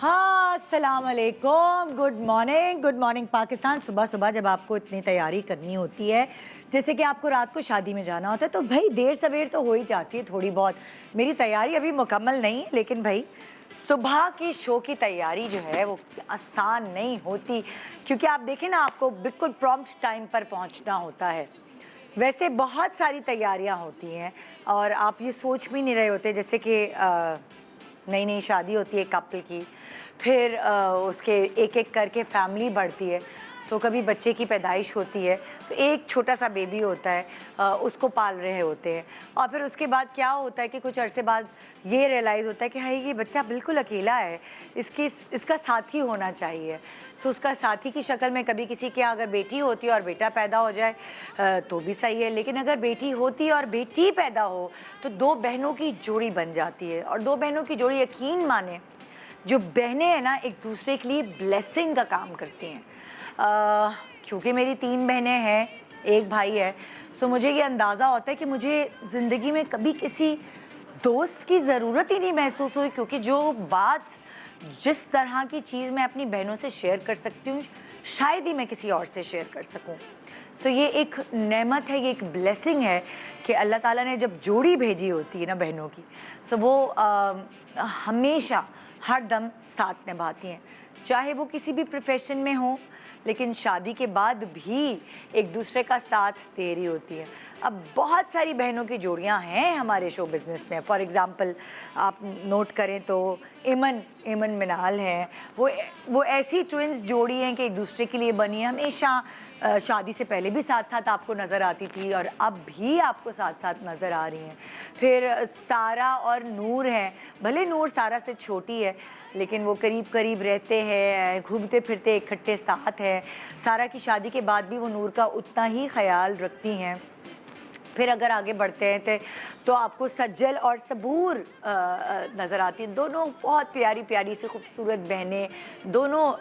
हाँ, अस्सलाम वालेकुम, गुड मॉर्निंग पाकिस्तान। सुबह सुबह जब आपको इतनी तैयारी करनी होती है, जैसे कि आपको रात को शादी में जाना होता है, तो भाई देर सवेर तो हो ही जाती है थोड़ी बहुत। मेरी तैयारी अभी मुकम्मल नहीं है, लेकिन भाई सुबह की शो की तैयारी जो है वो आसान नहीं होती, क्योंकि आप देखें ना, आपको बिल्कुल प्रॉम्प्ट टाइम पर पहुँचना होता है। वैसे बहुत सारी तैयारियां होती हैं और आप ये सोच भी नहीं रहे होते, जैसे कि नई नई शादी होती है कपल की, फिर उसके एक एक करके फैमिली बढ़ती है, तो कभी बच्चे की पैदाइश होती है, तो एक छोटा सा बेबी होता है, उसको पाल रहे होते हैं, और फिर उसके बाद क्या होता है कि कुछ अरसे बाद ये रियलाइज़ होता है कि हाँ, ये बच्चा बिल्कुल अकेला है, इसका साथी होना चाहिए। सो उसका साथी की शक्ल में कभी किसी के अगर बेटी होती है और बेटा पैदा हो जाए तो भी सही है, लेकिन अगर बेटी होती और बेटी पैदा हो तो दो बहनों की जोड़ी बन जाती है। और दो बहनों की जोड़ी, यकीन माने, जो बहनें हैं ना, एक दूसरे के लिए ब्लेसिंग का काम करती हैं। क्योंकि मेरी 3 बहनें हैं, एक भाई है, सो मुझे ये अंदाज़ा होता है कि मुझे ज़िंदगी में कभी किसी दोस्त की ज़रूरत ही नहीं महसूस हुई, क्योंकि जो बात, जिस तरह की चीज़ मैं अपनी बहनों से शेयर कर सकती हूँ, शायद ही मैं किसी और से शेयर कर सकूँ। सो ये एक नेमत है, ये एक ब्लेसिंग है कि अल्लाह ताला ने जब जोड़ी भेजी होती है ना बहनों की, सो वो हमेशा हर दम साथ निभाती हैं, चाहे वो किसी भी प्रोफेशन में हो, लेकिन शादी के बाद भी एक दूसरे का साथ दे रही होती है। अब बहुत सारी बहनों की जोड़ियां हैं हमारे शो बिज़नेस में। फॉर एग्ज़ाम्पल आप नोट करें तो इमन मिनाल हैं, वो ऐसी ट्विंस जोड़ी हैं कि एक दूसरे के लिए बनी है, हमेशा शादी से पहले भी साथ साथ आपको नज़र आती थी और अब भी आपको साथ साथ नज़र आ रही हैं। फिर सारा और नूर हैं, भले नूर सारा से छोटी है, लेकिन वो करीब करीब रहते हैं, घूमते फिरते इकट्ठे साथ हैं। सारा की शादी के बाद भी वो नूर का उतना ही ख्याल रखती हैं। फिर अगर आगे बढ़ते हैं तो आपको सज्जल और सबूर नज़र आती हैं। दोनों बहुत प्यारी प्यारी सी खूबसूरत बहनें, दोनों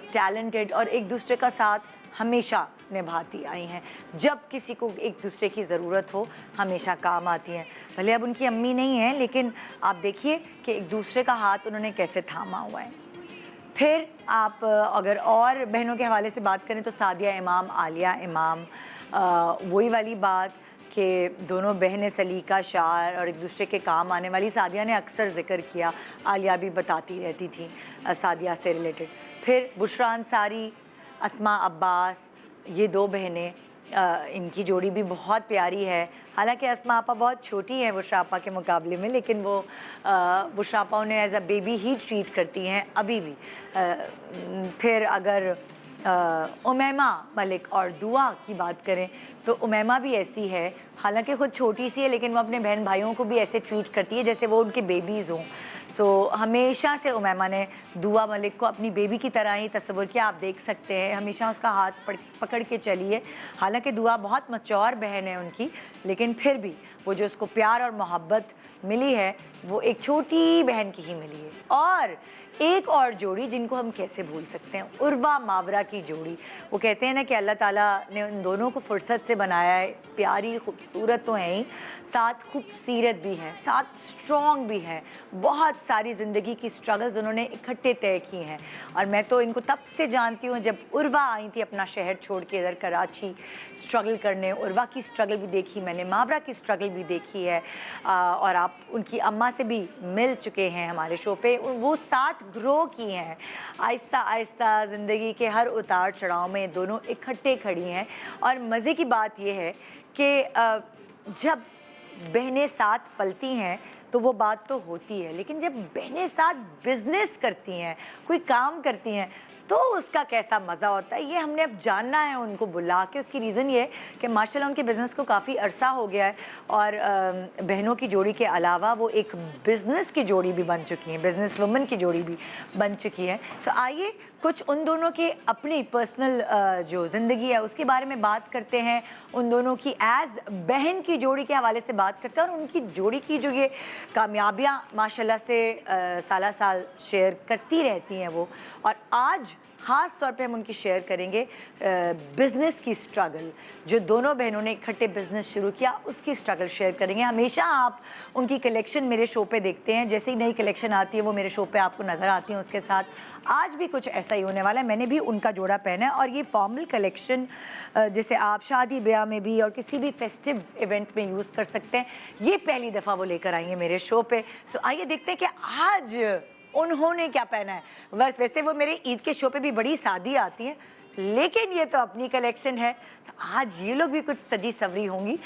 टैलेंटेड और एक दूसरे का साथ हमेशा निभाती आई हैं। जब किसी को एक दूसरे की ज़रूरत हो, हमेशा काम आती हैं। भले अब उनकी अम्मी नहीं हैं, लेकिन आप देखिए कि एक दूसरे का हाथ उन्होंने कैसे थामा हुआ है। फिर आप अगर और बहनों के हवाले से बात करें तो सादिया इमाम, आलिया इमाम, वही वाली बात कि दोनों बहनें सलीका शार और एक दूसरे के काम आने वाली। सादिया ने अक्सर जिक्र किया, आलिया भी बताती रहती थी सादिया से रिलेटेड। फिर बुशरा अंसारी, अस्मा अब्बास, ये 2 बहनें, इनकी जोड़ी भी बहुत प्यारी है। हालांकि अस्मा आपा बहुत छोटी हैं बुशरा आपा के मुकाबले में, लेकिन वो बुशरा आपा उन्हें एज अ बेबी ही ट्रीट करती हैं अभी भी। फिर अगर उमैमा मलिक और दुआ की बात करें तो उमैमा भी ऐसी है, हालांकि ख़ुद छोटी सी है, लेकिन वो अपने बहन भाइयों को भी ऐसे ट्रीट करती है जैसे वो उनके बेबीज़ हों। सो हमेशा से उमैमा ने दुआ मलिक को अपनी बेबी की तरह ही तस्वुर किया। आप देख सकते हैं, हमेशा उसका हाथ पकड़ के चलिए। हालांकि दुआ बहुत मैच्योर बहन है उनकी, लेकिन फिर भी वो जो उसको प्यार और मोहब्बत मिली है, वो एक छोटी बहन की ही मिली है। और एक और जोड़ी जिनको हम कैसे भूल सकते हैं, उर्वा मावरा की जोड़ी। वो कहते हैं ना कि अल्लाह ताला ने उन दोनों को फुर्सत से बनाया है। प्यारी खूबसूरत तो हैं ही, साथ खूबसीरत भी हैं, साथ स्ट्रॉन्ग भी हैं। बहुत सारी ज़िंदगी की स्ट्रगल्स उन्होंने इकट्ठे तय की हैं, और मैं तो इनको तब से जानती हूँ जब उर्वा आई थी अपना शहर छोड़ के इधर कराची स्ट्रगल करने। उर्वा की स्ट्रगल भी देखी मैंने, मावरा की स्ट्रगल भी देखी है, और आप उनकी अम्मा से भी मिल चुके हैं हमारे शो पे। वो साथ ग्रो की हैं, आहिस्ता आहिस्ता ज़िंदगी के हर उतार चढ़ाव में दोनों इकट्ठे खड़ी हैं। और मज़े की बात यह है कि जब बहनें साथ पलती हैं तो वो बात तो होती है, लेकिन जब बहनें साथ बिज़नेस करती हैं, कोई काम करती हैं, तो उसका कैसा मज़ा होता है, ये हमने अब जानना है उनको बुला के। उसकी रीज़न ये है कि माशाल्लाह उनके बिज़नेस को काफ़ी अरसा हो गया है, और बहनों की जोड़ी के अलावा वो एक बिज़नेस की जोड़ी भी बन चुकी हैं, बिज़नेस वुमन की जोड़ी भी बन चुकी है। सो आइए कुछ उन दोनों के अपनी पर्सनल जो ज़िंदगी है उसके बारे में बात करते हैं, उन दोनों की एज़ बहन की जोड़ी के हवाले से बात करते हैं, और उनकी जोड़ी की जो ये कामयाबियाँ माशाल्लाह से साला साल शेयर करती रहती हैं वो। और आज ख़ास तौर पे हम उनकी शेयर करेंगे बिज़नेस की स्ट्रगल, जो दोनों बहनों ने इकट्ठे बिज़नेस शुरू किया उसकी स्ट्रगल शेयर करेंगे। हमेशा आप उनकी कलेक्शन मेरे शो पे देखते हैं, जैसे ही नई कलेक्शन आती है वो मेरे शो पे आपको नज़र आती हैं उसके साथ। आज भी कुछ ऐसा ही होने वाला है, मैंने भी उनका जोड़ा पहना है और ये फॉर्मल कलेक्शन जैसे आप शादी ब्याह में भी और किसी भी फेस्टिव इवेंट में यूज़ कर सकते हैं, ये पहली दफ़ा वो लेकर आई हैं मेरे शो पे। सो आइए देखते हैं कि आज उन्होंने क्या पहना है। बस वैसे वो मेरे ईद के शो पे भी बड़ी सादी आती है, लेकिन ये तो अपनी कलेक्शन है, तो आज ये लोग भी कुछ सजी सवरी होंगी।